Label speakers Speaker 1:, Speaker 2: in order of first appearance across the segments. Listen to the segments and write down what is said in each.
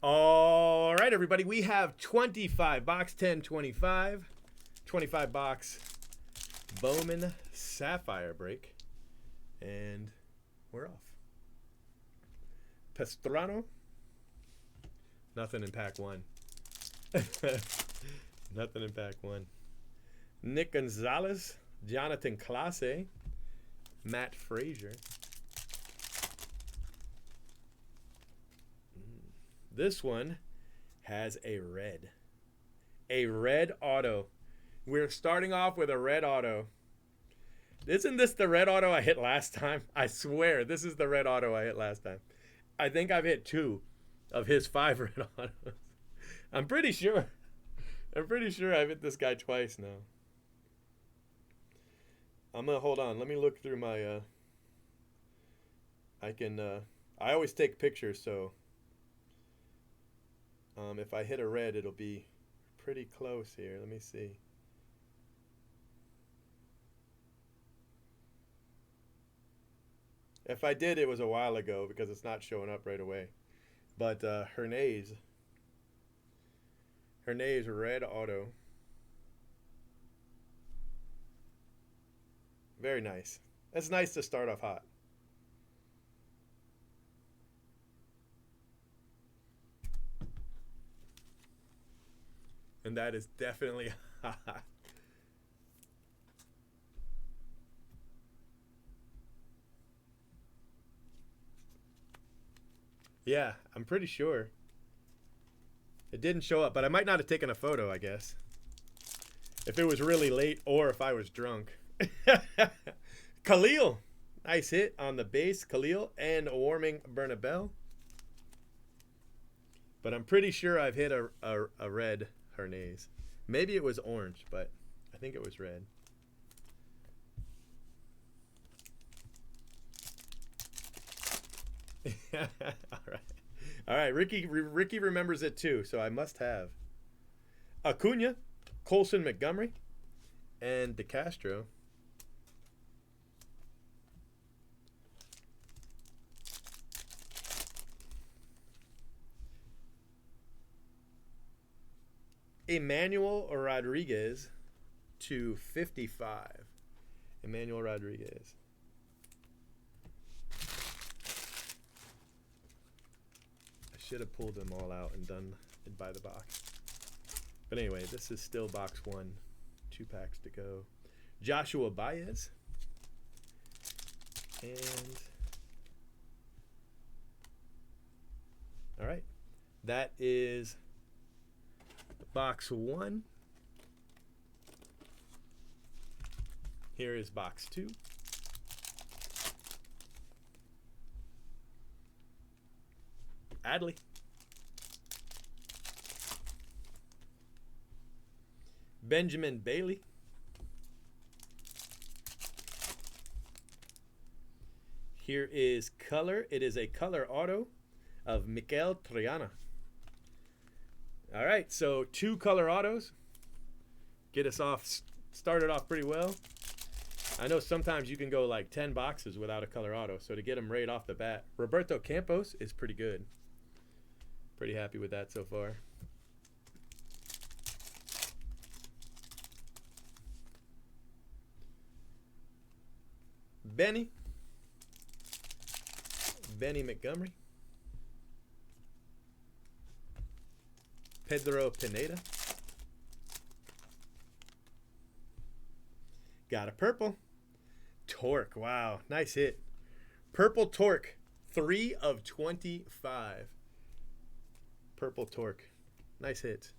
Speaker 1: All right, everybody. We have 25 box 10, 25 box Bowman Sapphire break. And we're off. Pastrano. Nothing in pack one. Nothing in pack one. Nick Gonzalez. Jonathan Clase. Matt Frazier. This one has a red. A red auto. We're starting off with a red auto. Isn't this the red auto I hit last time? I swear, this is the red auto I hit last time. I think I've hit 2 of his 5 red autos. I'm pretty sure I've hit this guy twice now. I'm going to hold on. Let me look through my, I always take pictures, so if I hit a red, it'll be pretty close here. Let me see. If I did, it was a while ago because it's not showing up right away. But Hernay's red auto. Very nice. It's nice to start off hot. And that is definitely hot. Yeah, I'm pretty sure. It didn't show up, but I might not have taken a photo, I guess. If it was really late or if I was drunk. Khalil. Nice hit on the base, Khalil, and a warming Bernabel. But I'm pretty sure I've hit a red Hernay's. Maybe it was orange, but I think it was red. All right. Ricky remembers it too, so I must have. Acuna, Colson Montgomery, and DeCastro. Emmanuel Rodriguez to 55. Emmanuel Rodriguez. I should have pulled them all out and done it by the box. But anyway, this is still box 1. 2 packs to go. Joshua Baez. And all right. That is box 1. Here is box 2. Adley. Benjamin Bailey. Here is color. It is a color auto of Mikel Triana. All right, so 2 color autos. Get us off, started off pretty well. I know sometimes you can go like 10 boxes without a color auto, so to get them right off the bat. Roberto Campos is pretty good. Pretty happy with that so far. Benny Montgomery. Pedro Pineda. Got a purple. Torque. Wow. Nice hit. Purple Torque. 3 of 25. Purple Torque. Nice hit.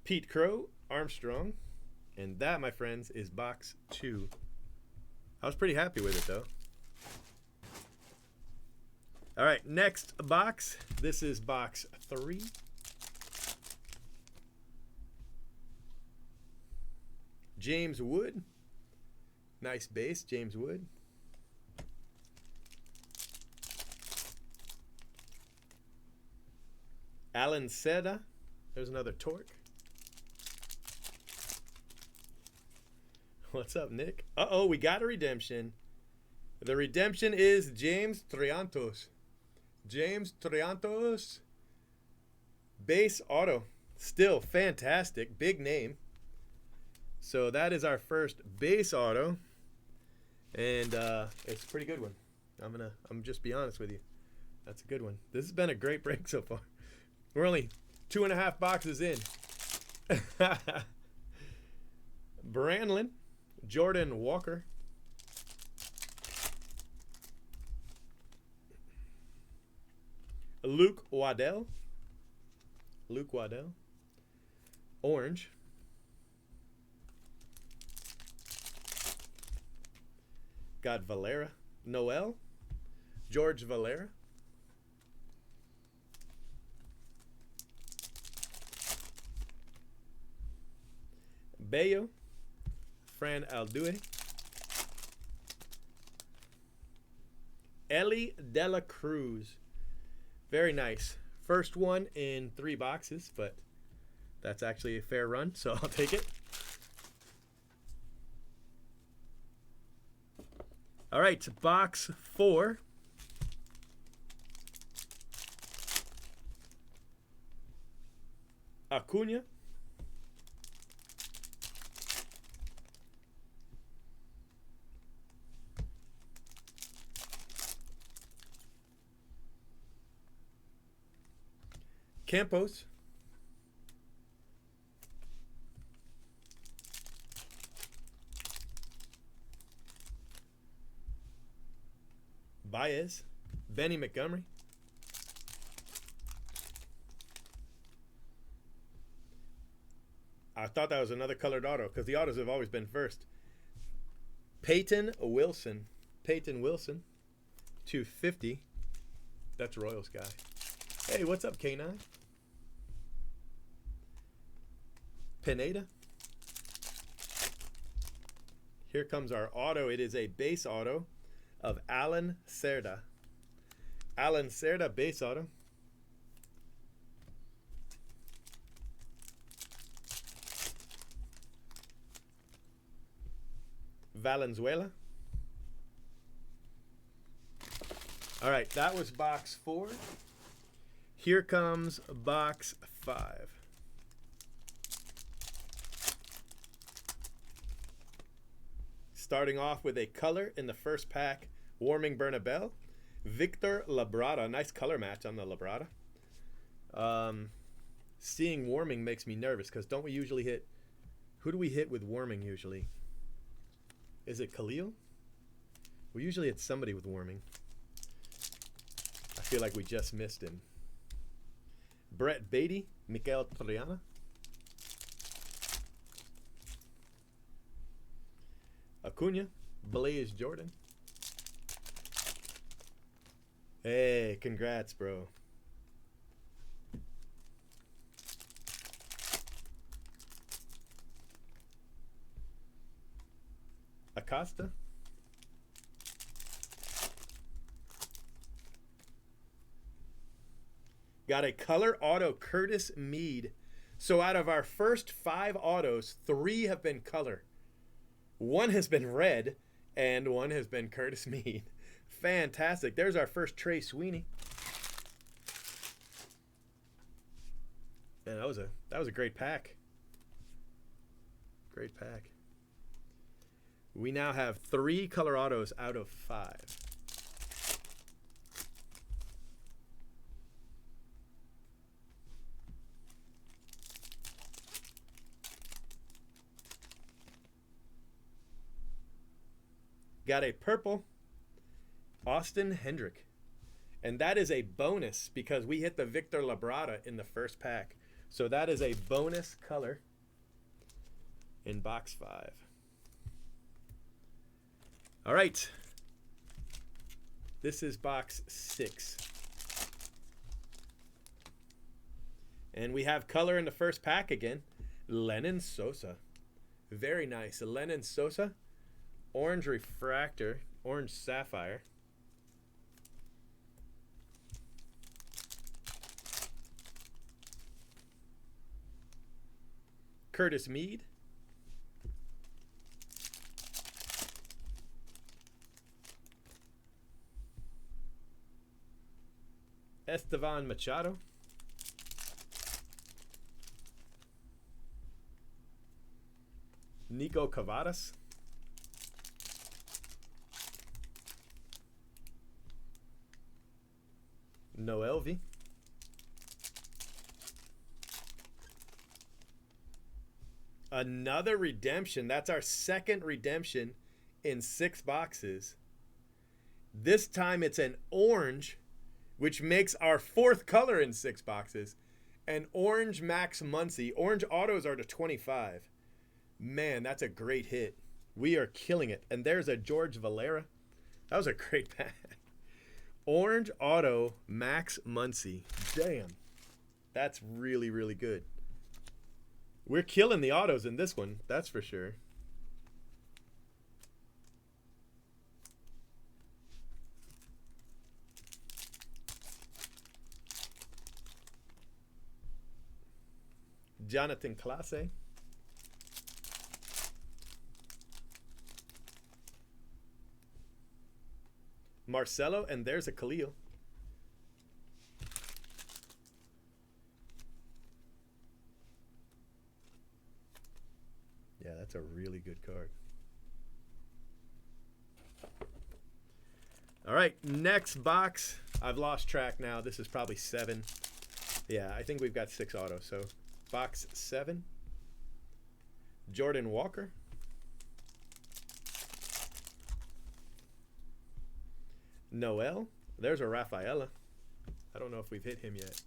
Speaker 1: Pete Crow. Armstrong. And that, my friends, is box 2. I was pretty happy with it, though. All right, next box. This is box 3. James Wood. Nice base, James Wood. Alan Seda. There's another Torque. What's up, Nick? Uh-oh, we got a redemption. The redemption is James Triantos. James Triantos. Base auto. Still fantastic. Big name. So that is our first base auto. And it's a pretty good one. I'm just be honest with you. That's a good one. This has been a great break so far. We're only 2.5 boxes in. Branlin, Jordan Walker. Luke Waddell. Orange. Got Valera. Noel. George Valera. Bayo. Fran Aldue. Ellie Dela Cruz. Very nice. First one in 3 boxes, but that's actually a fair run, so I'll take it. All right, box 4. Acuna. Campos. Baez. Benny Montgomery. I thought that was another colored auto because the autos have always been first. Peyton Wilson. 250. That's Royals guy. Hey, what's up, K9? Pineda. Here comes our auto. It is a base auto of Alan Cerda. Alan Cerda base auto. Valenzuela. All right, that was box 4. Here comes box 5. Starting off with a color in the first pack, Warming Bernabel. Victor Labrada. Nice color match on the Labrada. Seeing Warming makes me nervous because don't we usually hit... Who do we hit with Warming usually? Is it Khalil? We usually hit somebody with Warming. I feel like we just missed him. Brett Beatty. Miguel Triana. Acuna. Blaze Jordan. Hey, congrats, bro. Acosta. Got a color auto, Curtis Mead. So out of our first 5 autos, 3 have been color. 1 has been red, and 1 has been Curtis Mead. Fantastic. There's our first Trey Sweeney. And that was a great pack. Great pack. We now have 3 color autos out of 5. Got a purple Austin Hendrick. And that is a bonus because we hit the Victor Labrada in the first pack. So that is a bonus color in box 5. All right. This is box 6. And we have color in the first pack again. Lennon Sosa. Very nice. Lennon Sosa. Orange refractor, orange sapphire. Curtis Mead. Estevan Machado. Nico Cavadas. Noelvi. Another redemption. That's our second redemption in 6 boxes. This time it's an orange, which makes our 4th color in 6 boxes. An orange Max Muncie. Orange autos are to 25. Man, that's a great hit. We are killing it. And there's a George Valera. That was a great pack. Orange auto Max Muncie. Damn. That's really, really good. We're killing the autos in this one. That's for sure. Jonathan Clase. Marcelo, and there's a Khalil. Yeah, that's a really good card. All right, next box. I've lost track now. This is probably 7. Yeah, I think we've got 6 autos. So box 7. Jordan Walker. Noel. There's a Rafaela. I don't know if we've hit him yet.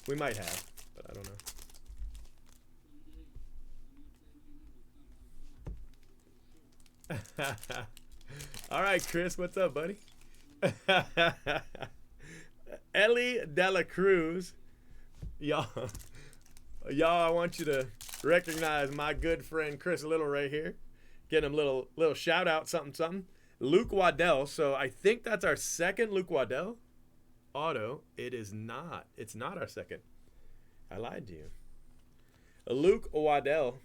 Speaker 1: We might have, but I don't know. All right, Chris, what's up, buddy? Ellie Dela Cruz. Y'all, I want you to recognize my good friend Chris Little right here. Get him little shout out, something. Luke Waddell. So I think that's our second Luke Waddell auto. It is not. It's not our second. I lied to you. Luke Waddell,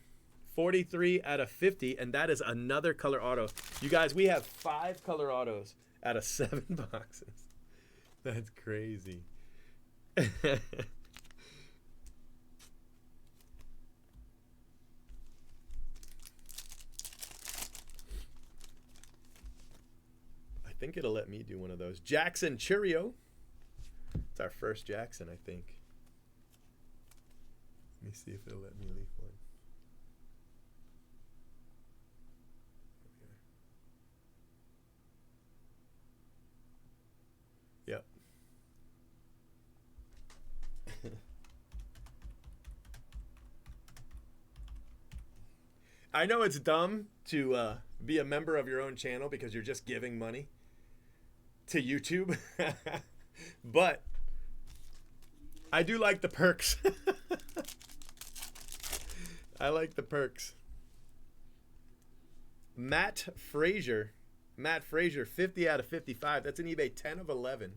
Speaker 1: 43 out of 50, and that is another color auto. You guys, we have 5 color autos out of 7 boxes. That's crazy. I think it'll let me do one of those. Jackson Churio. It's our first Jackson, I think. Let me see if it'll let me leave one. Yep. I know it's dumb to be a member of your own channel because you're just giving money to YouTube. But I do like the perks. I like the perks. Matt Frazier, 50 out of 55. That's an eBay 10 of 11.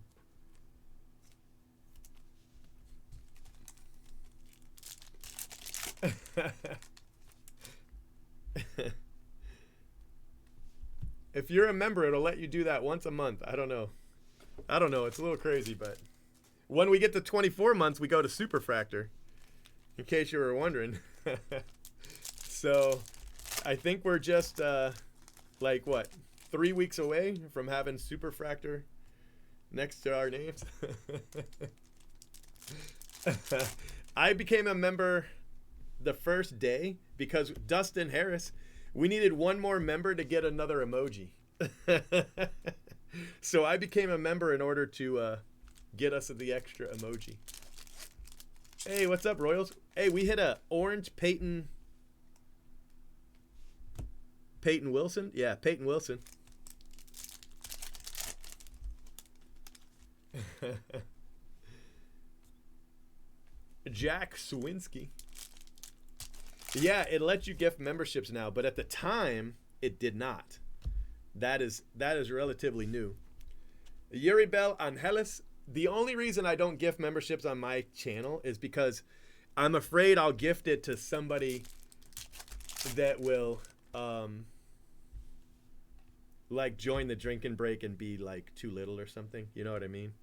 Speaker 1: If you're a member, it'll let you do that once a month. I don't know. It's a little crazy, but when we get to 24 months, we go to Superfractor, in case you were wondering. So I think we're just like, what, 3 weeks away from having Superfractor next to our names. I became a member the first day because Dustin Harris, we needed one more member to get another emoji. So I became a member in order to get us the extra emoji. Hey, what's up, Royals? Hey, we hit a orange Peyton Wilson? Yeah, Peyton Wilson. Jack Swinski. Yeah, it lets you gift memberships now, but at the time, it did not. That is relatively new. Yuri Bell Angeles. The only reason I don't gift memberships on my channel is because I'm afraid I'll gift it to somebody that will like join the drinking break and be like too little or something. You know what I mean?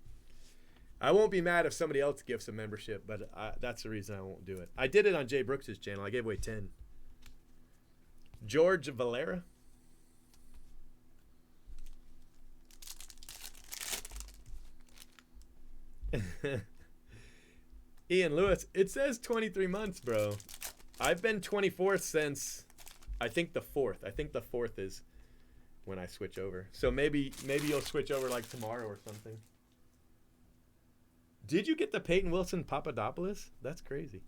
Speaker 1: I won't be mad if somebody else gifts a membership, but that's the reason I won't do it. I did it on Jay Brooks's channel. I gave away 10. George Valera. Ian Lewis. It says 23 months, bro. I've been 24th since, I think the 4th. I think the 4th is when I switch over. So maybe you'll switch over like tomorrow or something. Did you get the Peyton Wilson Papadopoulos? That's crazy.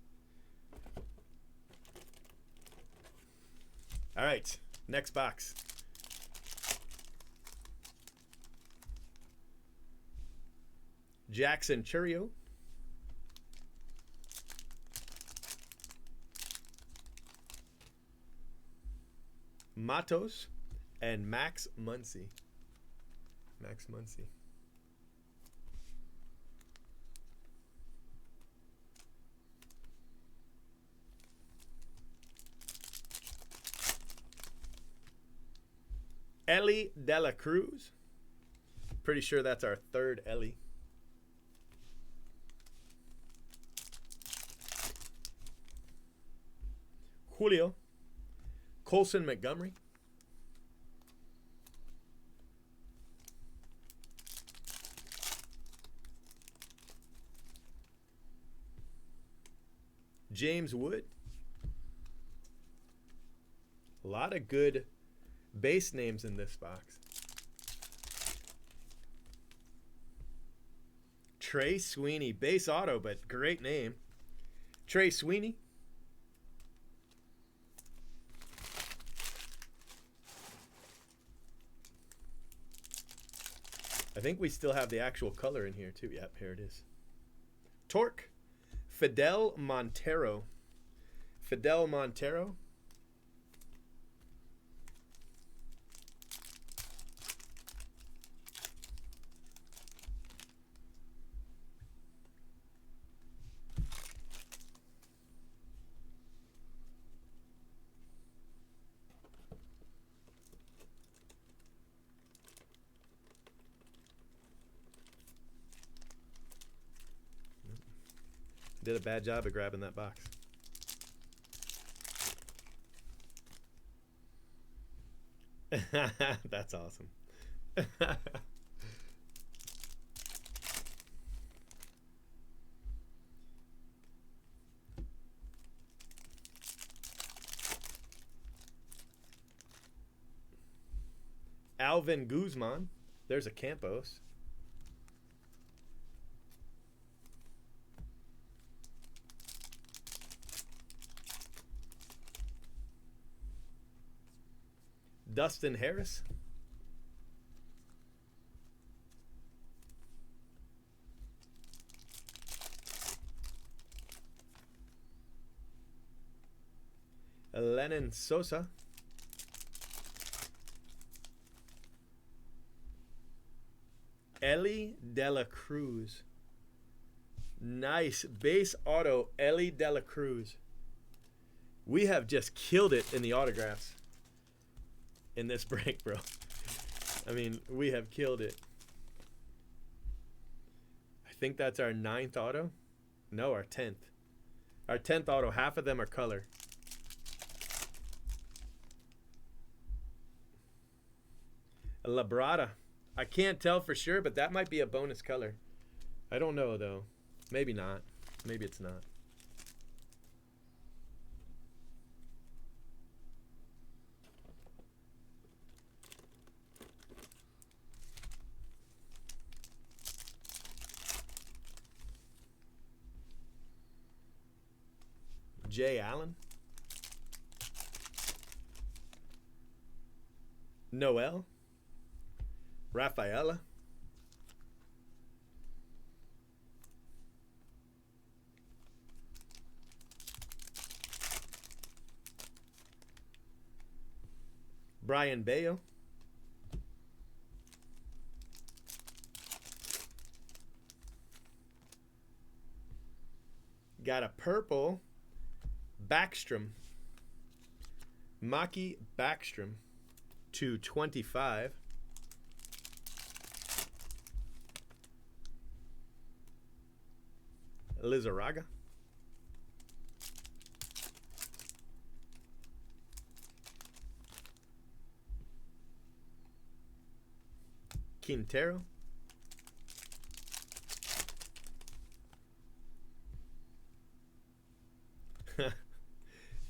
Speaker 1: All right, next box. Jackson Churio. Matos and Max Muncie. Max Muncie. Ellie Dela Cruz. Pretty sure that's our third Ellie. Julio. Colson Montgomery. James Wood. A lot of good base names in this box. Trey Sweeney, base auto, but great name. Trey Sweeney. I think we still have the actual color in here too. Yep, here it is. Torque. Fidel Montero. Fidel Montero. Did a bad job of grabbing that box. That's awesome. Alvin Guzman. There's a Campos. Dustin Harris. Lennon Sosa. Ellie Dela Cruz. Nice base auto, Ellie Dela Cruz. We have just killed it in the autographs in this break, bro. I mean, we have killed it. I think that's our 9th auto. No, our 10th. Our 10th auto, half of them are color. Labrada. I can't tell for sure, but that might be a bonus color. I don't know, though. Maybe not. Maybe it's not. Jay Allen. Noel. Rafaela. Brian Bayo. Got a purple Backstrom. Maki Backstrom. 225. Lizarraga. Quintero.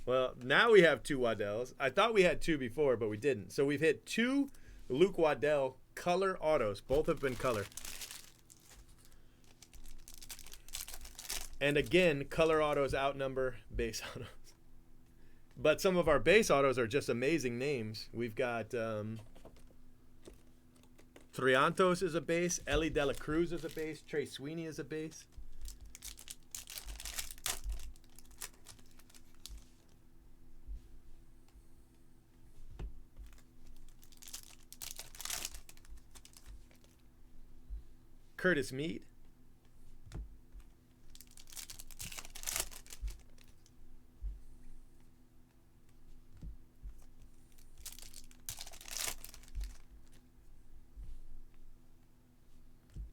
Speaker 1: Well, now we have 2 Waddells. I thought we had 2 before, but we didn't. So we've hit 2 Luke Waddell color autos. Both have been color. And again, color autos outnumber base autos. But some of our base autos are just amazing names. We've got Triantos is a base. Ellie De La Cruz is a base. Trey Sweeney is a base. Curtis Mead.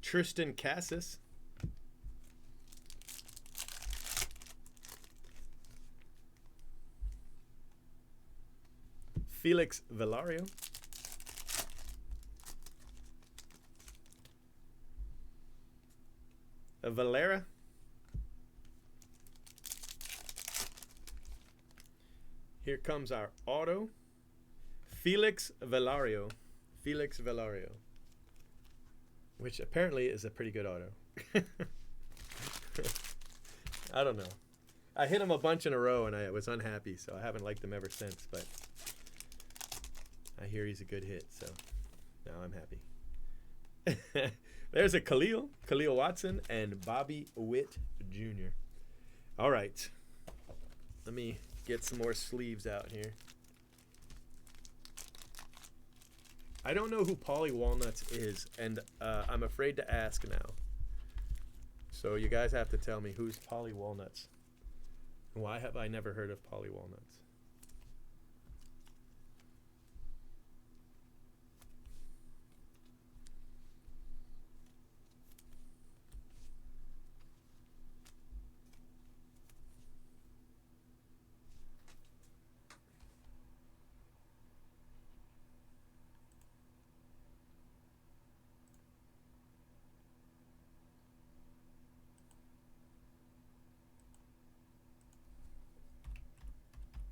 Speaker 1: Tristan Cassis. Felix Velario. Valera. Here comes our auto. Felix Velario. Felix Velario. Which apparently is a pretty good auto. I don't know. I hit him a bunch in a row and I was unhappy, so I haven't liked him ever since. But I hear he's a good hit, so now I'm happy. There's a Khalil Watson, and Bobby Witt Jr. All right. Let me get some more sleeves out here. I don't know who Paulie Walnuts is, and I'm afraid to ask now. So you guys have to tell me who's Paulie Walnuts. Why have I never heard of Paulie Walnuts?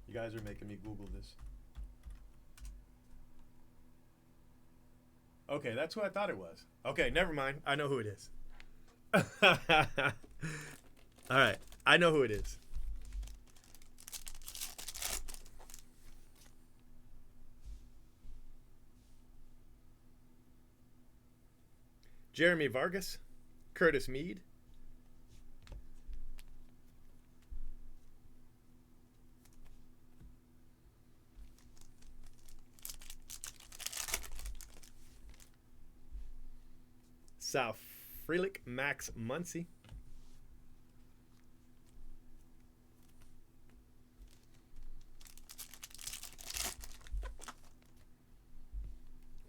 Speaker 1: You guys are making me Google this. Okay, that's who I thought it was. Okay, never mind. I know who it is. All right, I know who it is. Jeremy Vargas, Curtis Mead, South Frelick Max Muncie,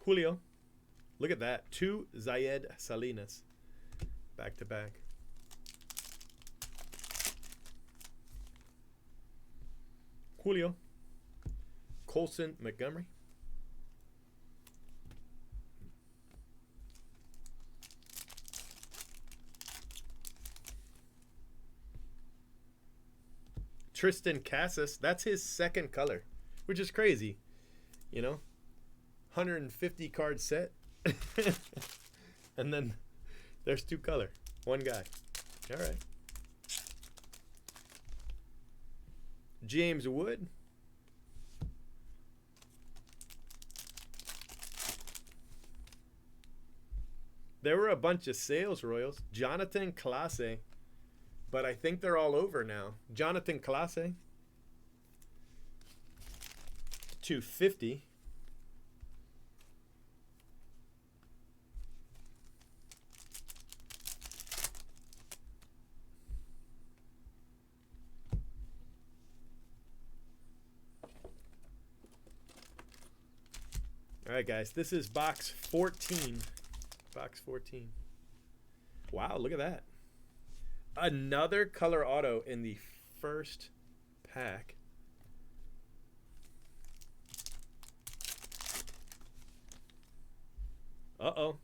Speaker 1: Julio. Look at that. 2 Zayed Salinas. Back to back. Julio. Colson Montgomery. Tristan Cassis. That's his second color, which is crazy. You know, 150 card set. And then there's 2 color. 1 guy. All right. James Wood. There were a bunch of sales royals. Jonathan Clase. But I think they're all over now. Jonathan Clase. 250. All right, guys. This is box 14. Box 14. Wow, look at that. Another color auto in the first pack. Uh-oh.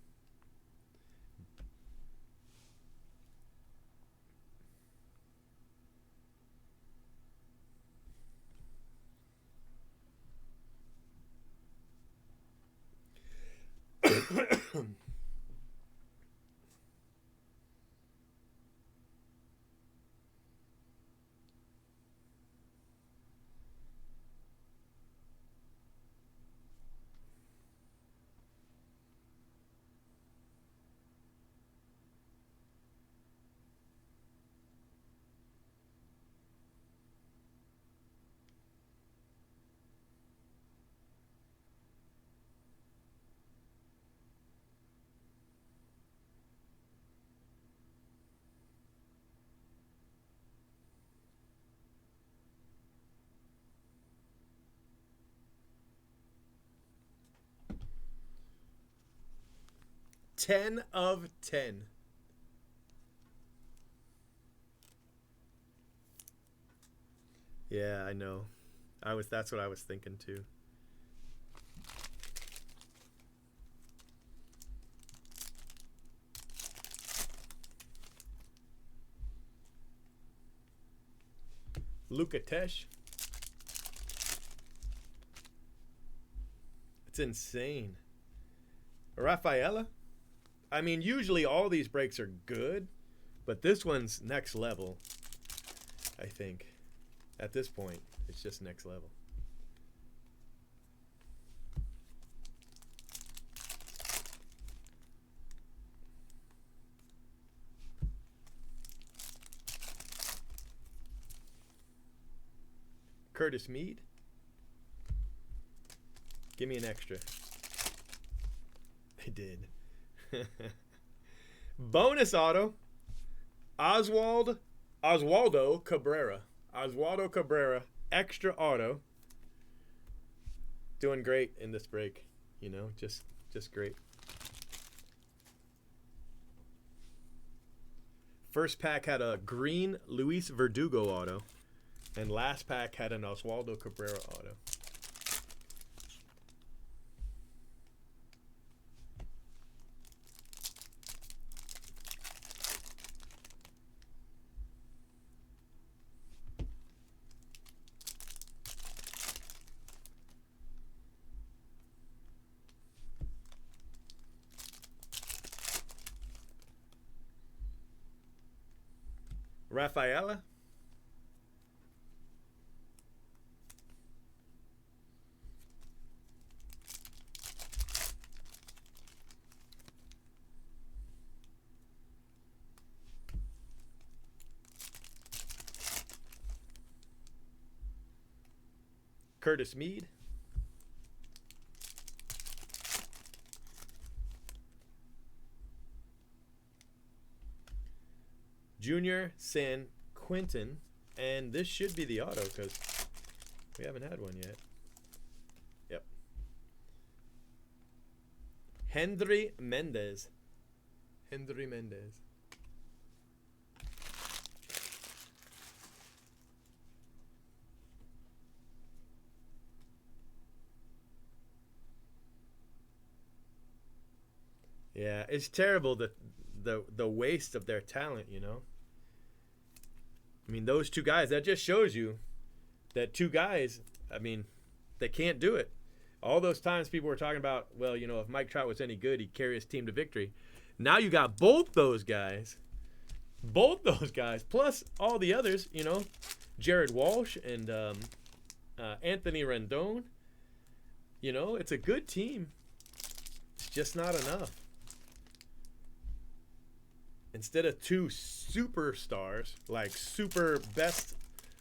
Speaker 1: Ten of 10. Yeah, I know. That's what I was thinking too. Luka Tesh. It's insane. Rafaela. I mean, usually all these breaks are good, but this one's next level, I think. At this point, it's just next level. Curtis Mead. Give me an extra. I did. Bonus auto. Oswaldo Cabrera. Oswaldo Cabrera. Extra auto. Doing great in this break. You know, just great. First pack had a green Luis Verdugo auto. And last pack had an Oswaldo Cabrera auto. Rafaela. Curtis Mead. Junior San Quentin. And this should be the auto because we haven't had one yet. Yep. Hendry Mendez. Hendry Mendez. Yeah, it's terrible the waste of their talent, you know. I mean, those two guys, that just shows you that two guys, I mean, they can't do it. All those times people were talking about, well, you know, if Mike Trout was any good, he'd carry his team to victory. Now you got both those guys, plus all the others, you know, Jared Walsh and Anthony Rendon. You know, it's a good team. It's just not enough. Instead of two superstars, like super best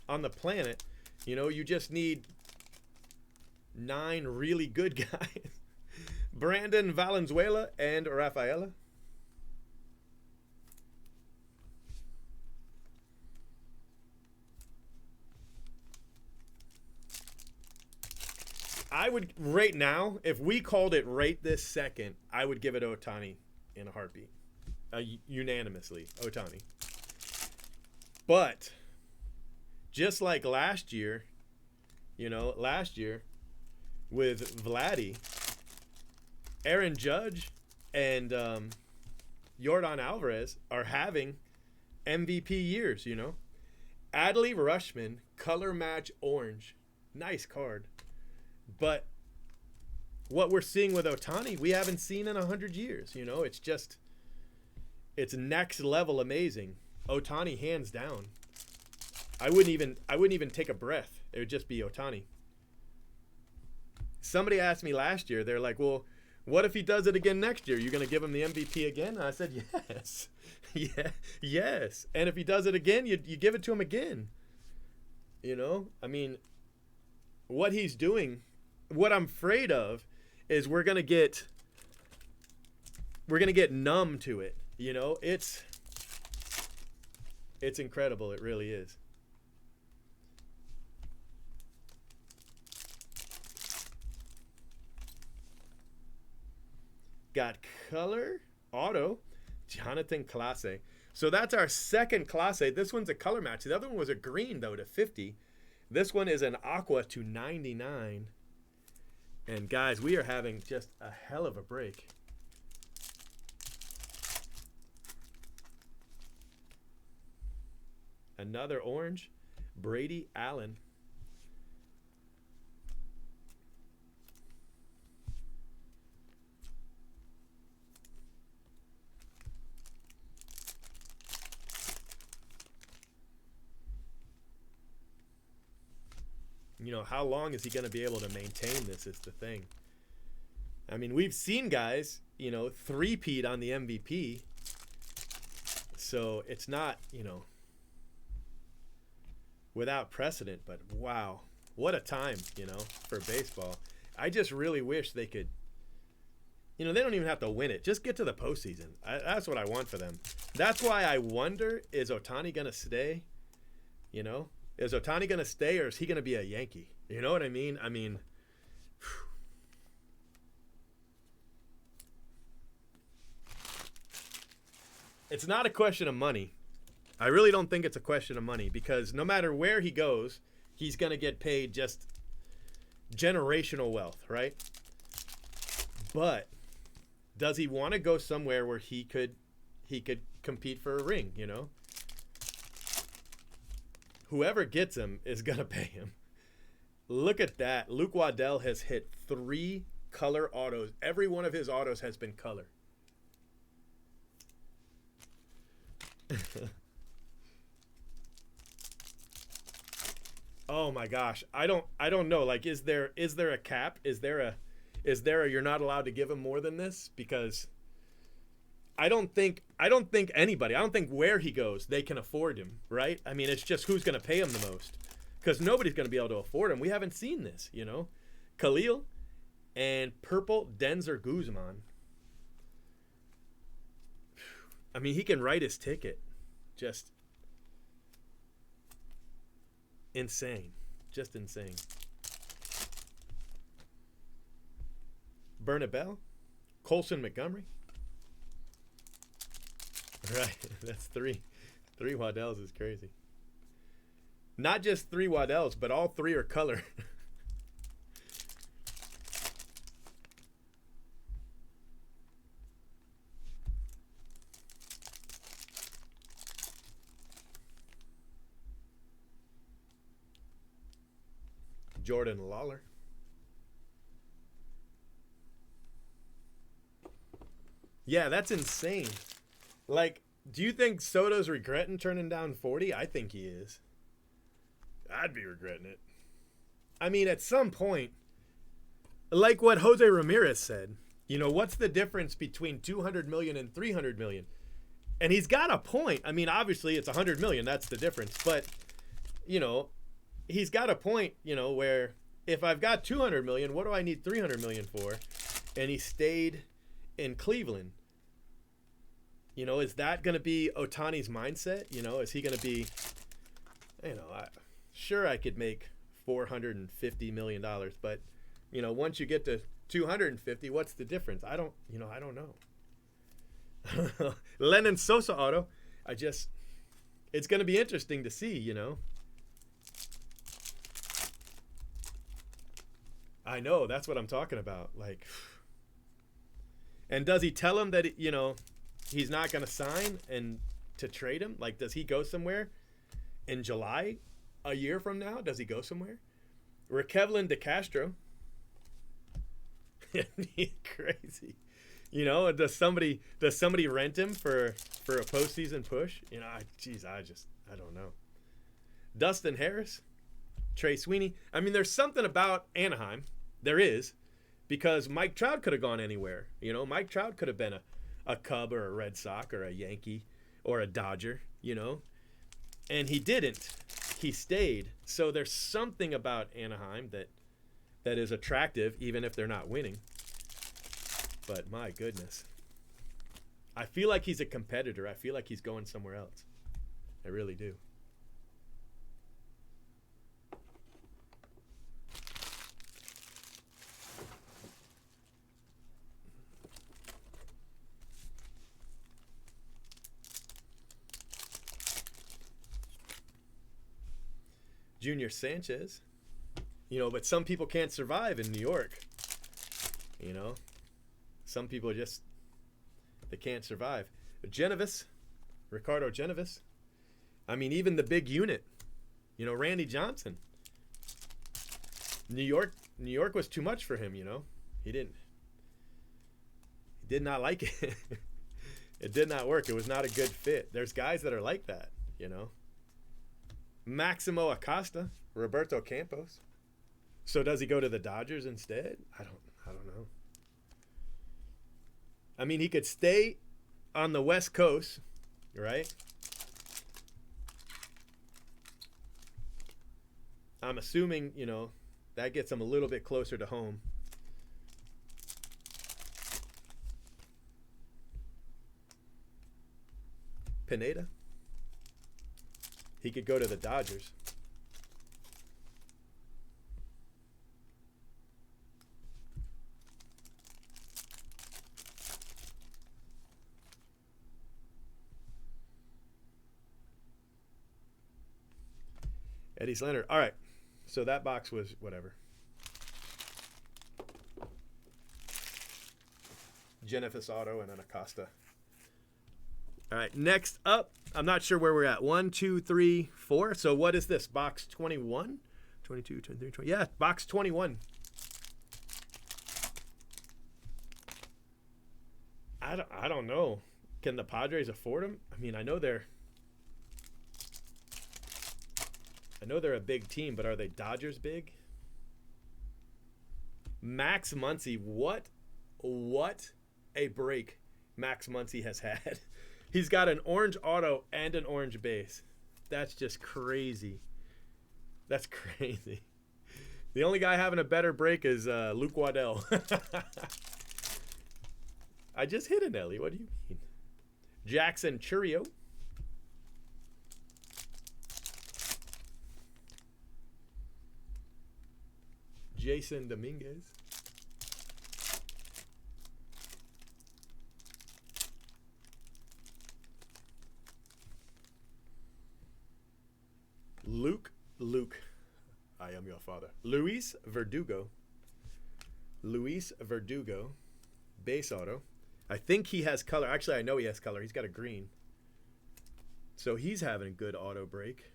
Speaker 1: on the planet, you know, you just need 9 really good guys. Brandon Valenzuela and Rafaela. I would, right now, if we called it right this second, I would give it Ohtani in a heartbeat. Unanimously, Ohtani. But just like last year with Vladdy, Aaron Judge and Yordan Alvarez are having MVP years, Adley Rushman, color match orange. Nice card. But what we're seeing with Ohtani, we haven't seen in 100 years, it's next level amazing. Ohtani hands down. I wouldn't even take a breath. It would just be Ohtani. Somebody asked me last year, they're like, well, what if he does it again next year? You're going to give him the MVP again? And I said, yes. Yeah, yes. And if he does it again, you give it to him again. I mean, what he's doing, what I'm afraid of is we're going to get numb to it. It's incredible. It really is. Got color auto, Jonathan Clase. So that's our second Clase. This one's a color match. The other one was a green, though, to 50. This one is an aqua to 99. And, guys, we are having just a hell of a break. Another orange, Brady Allen. How long is he going to be able to maintain this is the thing. I mean, we've seen guys, three-peat on the MVP. So it's not, without precedent. But, wow, what a time, for baseball. I just really wish they could, they don't even have to win it. Just get to the postseason. That's what I want for them. That's why I wonder, is Ohtani going to stay? Is Ohtani going to stay or is he going to be a Yankee? You know what I mean? I mean, it's not a question of money. I really don't think it's a question of money because no matter where he goes, he's going to get paid just generational wealth, right? But does he want to go somewhere where he could compete for a ring, Whoever gets him is going to pay him. Look at that. Luke Waddell has hit 3 color autos. Every one of his autos has been color. Oh my gosh. I don't know. Like, is there a cap? Is there a you're not allowed to give him more than this? Because I don't think anybody, I don't think where he goes, they can afford him, right? I mean, it's just who's going to pay him the most. Because nobody's going to be able to afford him. We haven't seen this, Khalil and purple Denzer Guzman. I mean, he can write his ticket. Just insane. Just insane. Bernabell, Colson Montgomery. Right, that's 3. 3 Waddells is crazy. Not just 3 Waddells, but all 3 are color. Jordan Lawler. Yeah, that's insane. Like, do you think Soto's regretting turning down 40? I think he is. I'd be regretting it. I mean, at some point, like what Jose Ramirez said, what's the difference between 200 million and 300 million? And he's got a point. I mean, obviously it's 100 million. That's the difference. But, he's got a point, where if I've got 200 million, what do I need 300 million for? And he stayed in Cleveland. Is that going to be Ohtani's mindset? Is he going to be, sure I could make $450 million, but, once you get to 250, what's the difference? I don't know. Lennon Sosa auto. it's going to be interesting to see, you know. I know, that's what I'm talking about. Like, and does he tell him that, you know, he's not going to sign and to trade him? Like, does he go somewhere in July, a year from now? Does he go somewhere? Raquelin de Castro. Crazy. You know, does somebody rent him for a postseason push? You know, I don't know. Dustin Harris, Trey Sweeney. I mean, there's something about Anaheim. There is, because Mike Trout could have gone anywhere. You know, Mike Trout could have been a Cub or a Red Sox or a Yankee or a Dodger, you know, and he didn't. He stayed. So there's something about Anaheim that is attractive, even if they're not winning. But my goodness, I feel like he's a competitor. I feel like he's going somewhere else. I really do. Junior Sanchez, you know, but some people can't survive in New York. You know, some people they can't survive. Genevis, Ricardo Genevis. I mean, even the big unit, you know, Randy Johnson. New York was too much for him, you know. He did not like it. It did not work. It was not a good fit. There's guys that are like that, you know. Maximo Acosta, Roberto Campos. So does he go to the Dodgers instead? I don't know. I mean, he could stay on the West Coast, right? I'm assuming, you know, that gets him a little bit closer to home. Pineda. He could go to the Dodgers. Eddie Leonard. All right. So that box was whatever. Genesis Auto and an Acosta. All right. Next up, I'm not sure where we're at. 1, 2, 3, 4. So what is this? Box 21? 22, 23, 20. Yeah, box 21. I don't know. Can the Padres afford them? I mean, I know they're a big team, but are they Dodgers big? Max Muncie, what a break Max Muncie has had. He's got an orange auto and an orange base. That's just crazy. That's crazy. The only guy having a better break is Luke Waddell. I just hit an Ellie. What do you mean? Jackson Churio. Jason Dominguez. Luke, I am your father. Luis Verdugo, base auto. I think he has color. Actually, I know he has color. He's got a green. So he's having a good auto break.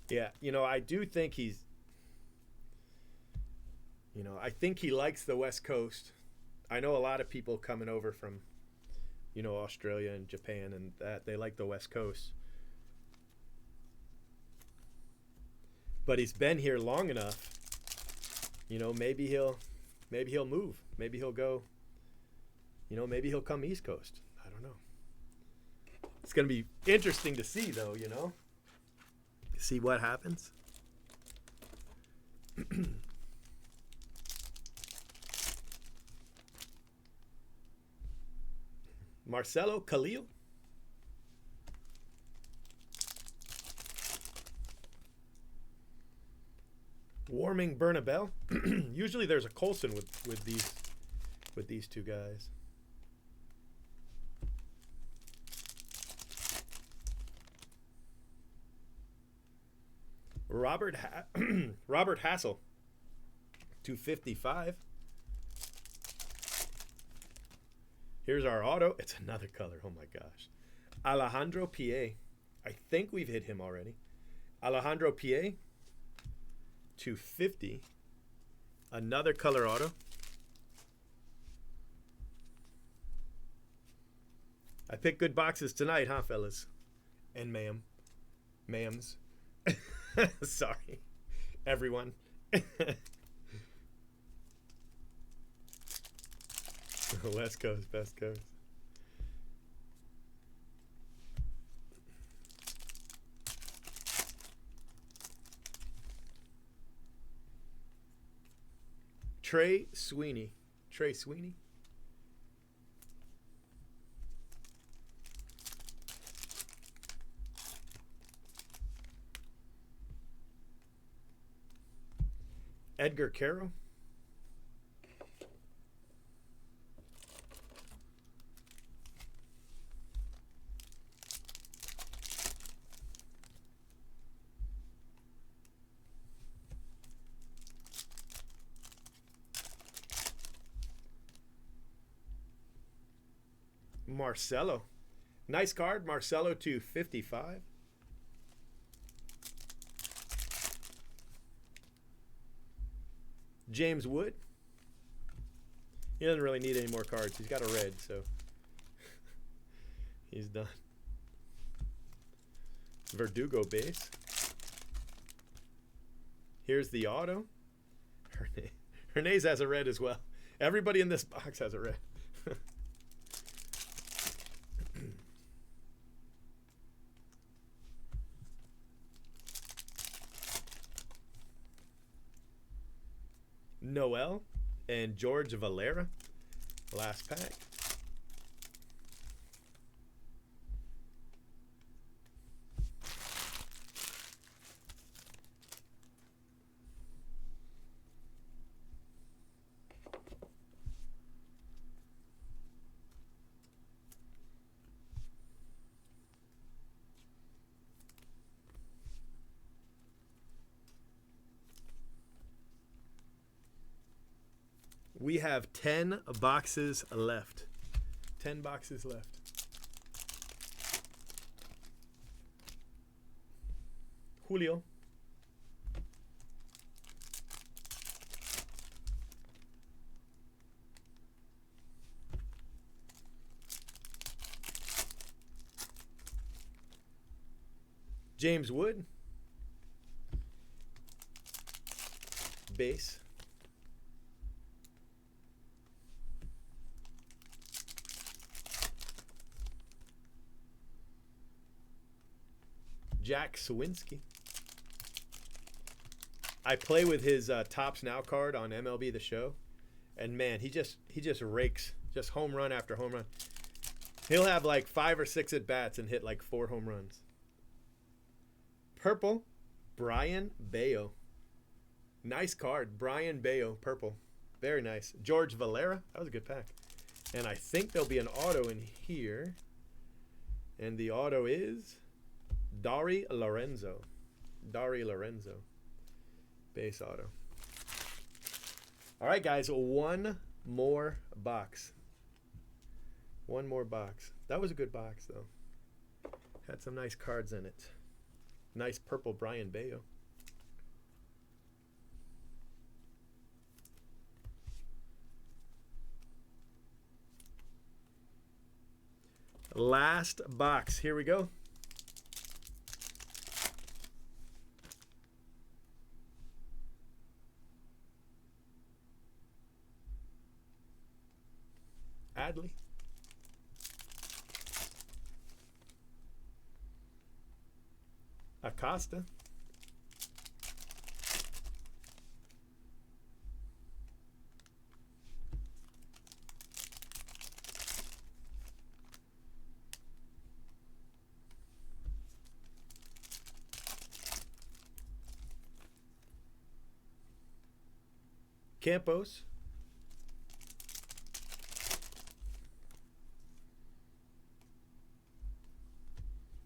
Speaker 1: Yeah, you know, I do think I think he likes the West Coast. I know a lot of people coming over from, you know, Australia and Japan and that, they like the West Coast. But he's been here long enough. You know, maybe he'll move. Maybe he'll go, you know, maybe he'll come East Coast. I don't know. It's going to be interesting to see, though, you know. See what happens. Marcelo Khalil. Warming Bernabel. Usually there's a Colson with these two guys. Robert Hassel, 255. Here's our auto. It's another color. Oh my gosh. Alejandro P.A. I think we've hit him already. Alejandro P.A. 250. Another color auto. I picked good boxes tonight, huh, fellas? And ma'ams. Sorry, everyone. West Coast, best coast. Trey Sweeney. Edgar Carroll. Marcelo. Nice card. Marcelo to 55. James Wood. He doesn't really need any more cards. He's got a red, so he's done. Verdugo base. Here's the auto. Hernandez has a red as well. Everybody in this box has a red. Noel and George Valera. Last pack. We have 10 boxes left. 10 boxes left. Julio. James Wood. Base. Jack Sawinski. I play with his Tops Now card on MLB The Show, and man, he just rakes, just home run after home run. He'll have like 5 or 6 at bats and hit like 4 home runs. Purple, Brian Bayo. Nice card, Brian Bayo, purple, very nice. George Valera, that was a good pack. And I think there'll be an auto in here, and the auto is Dari Lorenzo. Base auto. All right, guys, one more box. One more box. That was a good box, though. Had some nice cards in it. Nice purple Brian Bayo. Last box. Here we go. Adley. Acosta. Campos.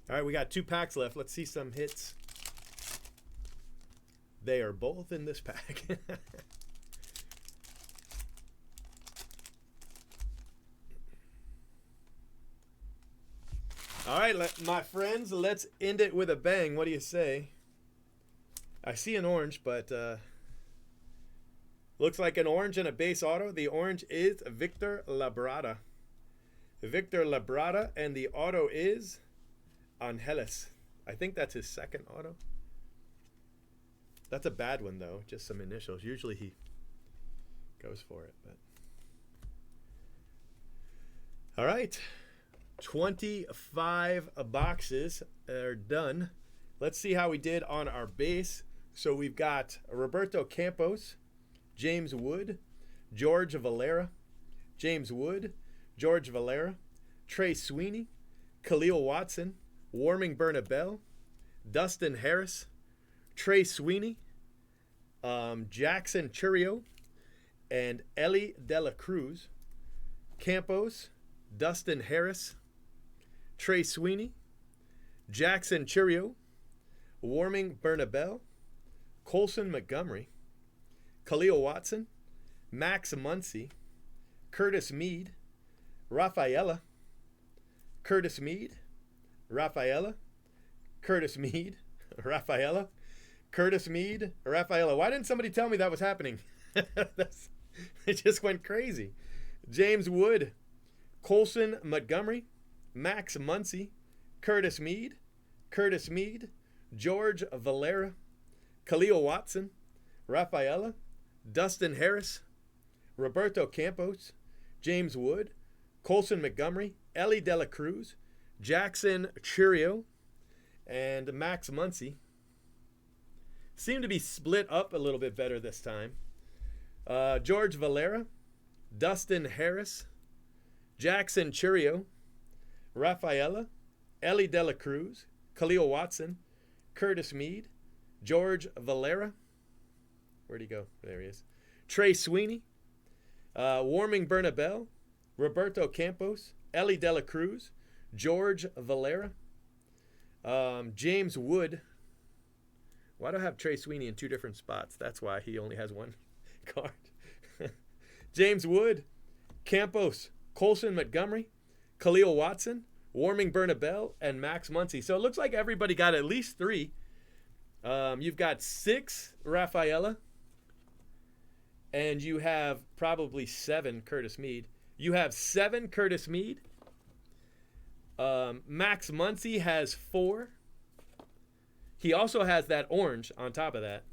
Speaker 1: All right, we got 2 packs left. Let's see some hits. They are both in this pack. All right, my friends, let's end it with a bang. What do you say? I see an orange, but looks like an orange and a base auto. The orange is Victor Labrada. Victor Labrada, and the auto is Angeles. I think that's his second auto. That's a bad one, though. Just some initials. Usually he goes for it. But all right. 25 boxes are done. Let's see how we did on our base. So we've got Roberto Campos, James Wood, George Valera, James Wood, George Valera, Trey Sweeney, Khalil Watson, Warming Bernabel, Dustin Harris, Trey Sweeney, Jackson Churio, and Ellie De La Cruz. Campos, Dustin Harris, Trey Sweeney, Jackson Churio, Warming Bernabel, Colson Montgomery, Khalil Watson, Max Muncie, Curtis Mead, Rafaela, Curtis Mead, Rafaela, Curtis Mead, Rafaela, Curtis Mead, Rafaela. Why didn't somebody tell me that was happening? It just went crazy. James Wood, Colson Montgomery, Max Muncie, Curtis Mead, George Valera, Khalil Watson, Rafaela, Dustin Harris, Roberto Campos, James Wood, Colson Montgomery, Ellie De La Cruz, Jackson Churio, and Max Muncie. Seem to be split up a little bit better this time. George Valera, Dustin Harris, Jackson Churio, Rafaela, Ellie De La Cruz, Khalil Watson, Curtis Mead, George Valera. Where'd he go? There he is. Trey Sweeney, Warming Bernabel, Roberto Campos, Ellie De La Cruz, George Valera, James Wood. Why do I have Trey Sweeney in 2 different spots? That's why he only has 1 card. James Wood, Campos, Colson Montgomery, Khalil Watson, Warming Bernabel, and Max Muncie. So it looks like everybody got at least 3. You've got 6 Rafaela, and you have probably 7 Curtis Mead. You have 7 Curtis Mead. Max Muncie has 4. He also has that orange on top of that.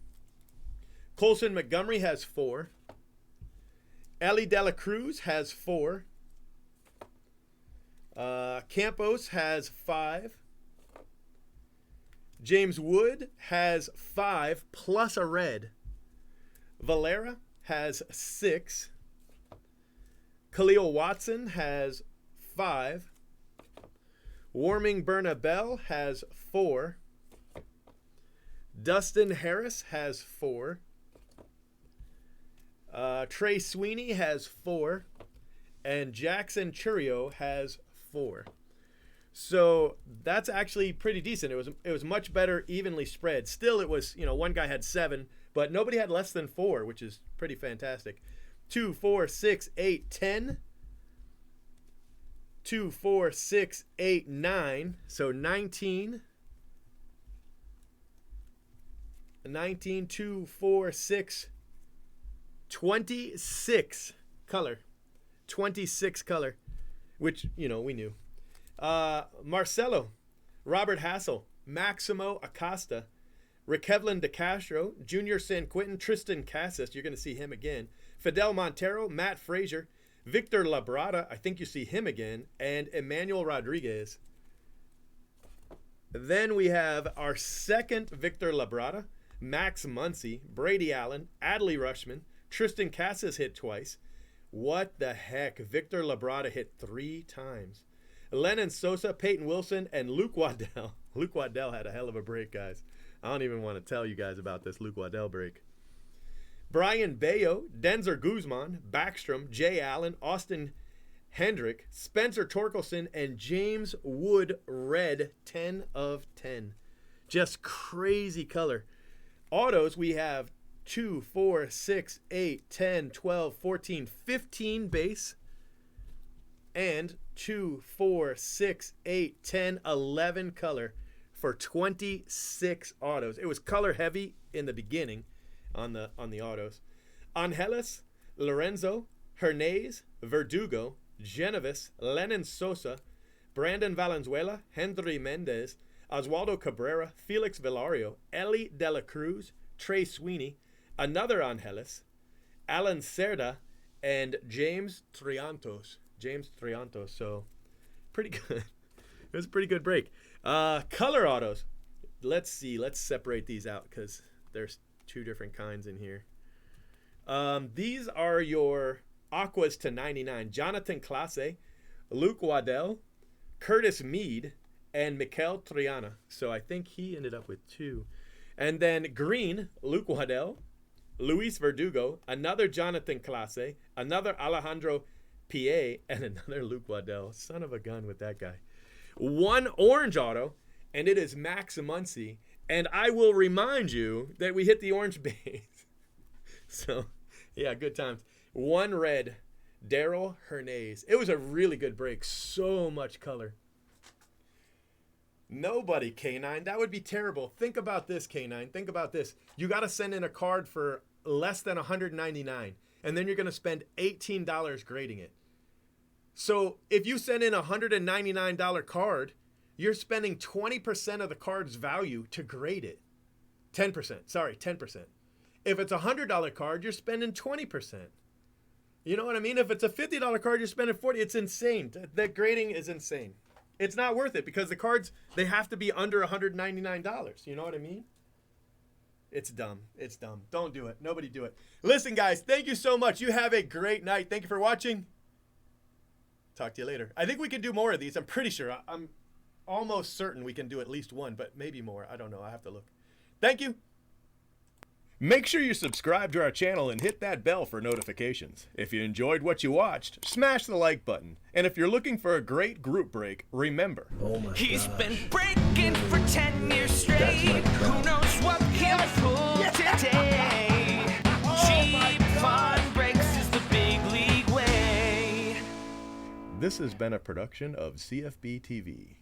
Speaker 1: Colson Montgomery has 4. Ellie De La Cruz has 4. Campos has 5. James Wood has 5 plus a red. Valera has 6. Khalil Watson has 5. Warming Bernabel has 4. Dustin Harris has 4. Trey Sweeney has 4. And Jackson Churio has 4. So that's actually pretty decent. It was much better evenly spread. Still, it was, one guy had 7, but nobody had less than 4, which is pretty fantastic. 2, 4, 6, 8, 10. 2, 4, 6, 8, 9. So 19. 19, 2, 4, 6, 26 color. 26 color, which, we knew. Marcelo, Robert Hassel, Maximo Acosta, Raquelin De Castro, Junior San Quentin, Tristan Casas, you're going to see him again. Fidel Montero, Matt Frazier, Victor Labrada, I think you see him again, and Emmanuel Rodriguez. Then we have our second Victor Labrada, Max Muncie, Brady Allen, Adley Rushman, Tristan Casas hit twice. What the heck? Victor Labrada hit 3 times. Lennon Sosa, Peyton Wilson, and Luke Waddell. Luke Waddell had a hell of a break, guys. I don't even want to tell you guys about this Luke Waddell break. Brian Bayo, Denzer Guzman, Backstrom, Jay Allen, Austin Hendrick, Spencer Torkelson, and James Wood red, 10 of 10. Just crazy color. Autos, we have 2, 4, 6, 8, 10, 12, 14, 15 base. And 2, 4, 6, 8, 10, 11 color for 26 autos. It was color heavy in the beginning on the autos. Angeles, Lorenzo, Hernandez, Verdugo, Genevis, Lennon Sosa, Brandon Valenzuela, Hendry Mendez, Oswaldo Cabrera, Felix Velario, Ellie De La Cruz, Trey Sweeney, another Angeles, Alan Cerda, and James Triantos. So pretty good. It was a pretty good break. Color autos. Let's see. Let's separate these out because there's two different kinds in here. These are your Aquas to 99. Jonathan Clase, Luke Waddell, Curtis Mead, and Mikel Triana. So I think he ended up with 2. And then green, Luke Waddell, Luis Verdugo, another Jonathan Clase, another Alejandro PA, and another Luke Waddell. Son of a gun with that guy. 1 orange auto, and it is Max Muncie. And I will remind you that we hit the orange base. So, yeah, good times. 1 red, Daryl Hernandez. It was a really good break. So much color. Nobody, K9. That would be terrible. Think about this, K9. Think about this. You got to send in a card for less than $199, and then you're going to spend $18 grading it. So if you send in a $199 card, you're spending 20% of the card's value to grade it. 10%. Sorry, 10%. If it's a $100 card, you're spending 20%. You know what I mean? If it's a $50 card, you're spending $40. It's insane. That grading is insane. It's not worth it because the cards, they have to be under $199. You know what I mean? It's dumb. It's dumb. Don't do it. Nobody do it. Listen, guys, thank you so much. You have a great night. Thank you for watching. Talk to you later. I think we can do more of these. I'm pretty sure. I'm almost certain we can do at least one, but maybe more. I don't know. I have to look. Thank you. Make sure you subscribe to our channel and hit that bell for notifications. If you enjoyed what you watched, smash the like button. And if you're looking for a great group break, remember.
Speaker 2: Oh my
Speaker 3: He's
Speaker 2: gosh.
Speaker 3: been breaking for 10 years straight. Who knows what he'll pull today? Cheap fun breaks is the big league way.
Speaker 1: This has been a production of CFB TV.